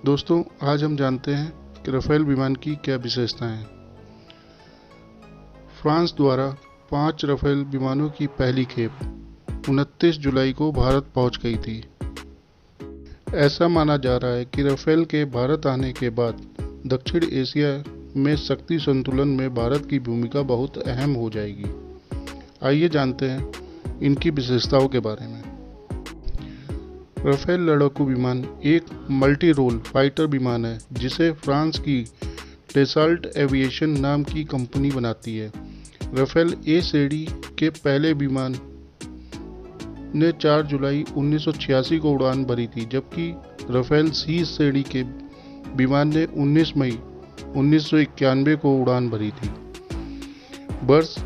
दोस्तों, आज हम जानते हैं कि राफेल विमान की क्या विशेषताएं हैं। फ्रांस द्वारा 5 राफेल विमानों की पहली खेप 29 जुलाई को भारत पहुंच गई थी। ऐसा माना जा रहा है कि राफेल के भारत आने के बाद दक्षिण एशिया में शक्ति संतुलन में भारत की भूमिका बहुत अहम हो जाएगी। आइए जानते हैं इनकी विशेषताओं के बारे में। राफेल लड़ाकू विमान एक मल्टी रोल फाइटर विमान है जिसे फ्रांस की डेसॉल्ट एविएशन नाम की कंपनी बनाती है। राफेल ए श्रेणी के पहले विमान ने 4 जुलाई 1986 को उड़ान भरी थी, जबकि राफेल सी श्रेणी के विमान ने 19 मई 1991 को उड़ान भरी थी। वर्ष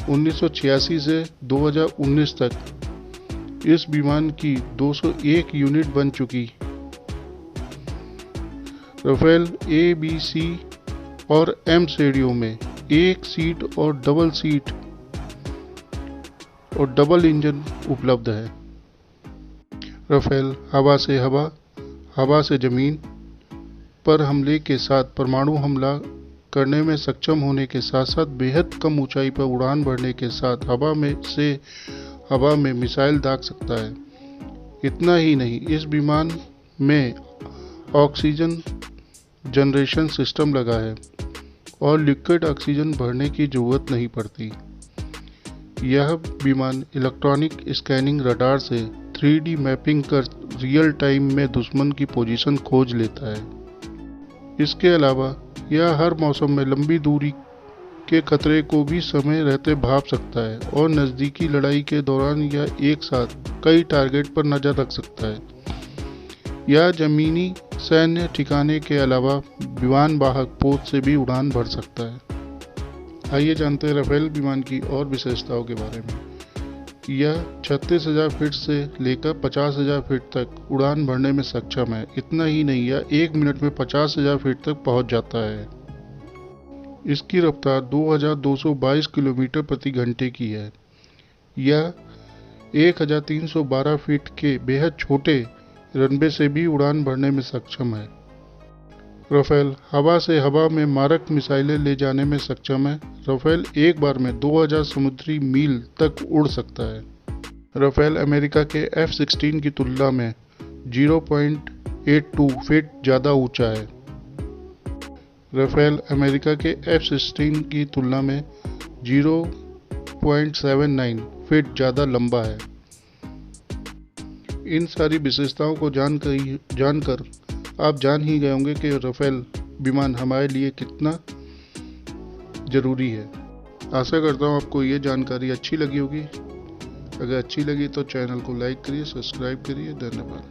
1986 से 2019 तक इस विमान की 201 यूनिट बन चुकी। राफेल ए, बी, सी और एम श्रेणियों में एक सीट और डबल इंजन उपलब्ध है। राफेल हवा से हवा, हवा से जमीन पर हमले के साथ परमाणु हमला करने में सक्षम होने के साथ साथ बेहद कम ऊंचाई पर उड़ान भरने के साथ हवा में मिसाइल दाग सकता है। इतना ही नहीं, इस विमान में ऑक्सीजन जनरेशन सिस्टम लगा है और लिक्विड ऑक्सीजन भरने की जरूरत नहीं पड़ती। यह विमान इलेक्ट्रॉनिक स्कैनिंग रडार से 3D मैपिंग कर रियल टाइम में दुश्मन की पोजीशन खोज लेता है। इसके अलावा यह हर मौसम में लंबी दूरी के खतरे को भी समय रहते भाप सकता है और नज़दीकी लड़ाई के दौरान यह एक साथ कई टारगेट पर नज़र रख सकता है। यह जमीनी सैन्य ठिकाने के अलावा विमान वाहक पोत से भी उड़ान भर सकता है। आइए जानते हैं राफेल विमान की और विशेषताओं के बारे में। यह 36,000 फीट से लेकर 50,000 फीट तक उड़ान भरने में सक्षम है। इतना ही नहीं, यह 1 मिनट में 50,000 फीट तक पहुंच जाता है। इसकी रफ्तार 2,222 किलोमीटर प्रति घंटे की है। यह 1,312 फीट के बेहद छोटे रनवे से भी उड़ान भरने में सक्षम है। राफेल हवा से हवा में मारक मिसाइलें ले जाने में सक्षम है। राफेल एक बार में 2000 समुद्री मील तक उड़ सकता है। राफेल अमेरिका के F-16 की तुलना में 0.82 फीट ज़्यादा ऊंचा है। राफेल अमेरिका के F-16 की तुलना में 0.79 फीट ज़्यादा लंबा है। इन सारी विशेषताओं को जानकर आप जान ही गए होंगे कि राफेल विमान हमारे लिए कितना ज़रूरी है। आशा करता हूँ आपको ये जानकारी अच्छी लगी होगी। अगर अच्छी लगी तो चैनल को लाइक करिए, सब्सक्राइब करिए। धन्यवाद।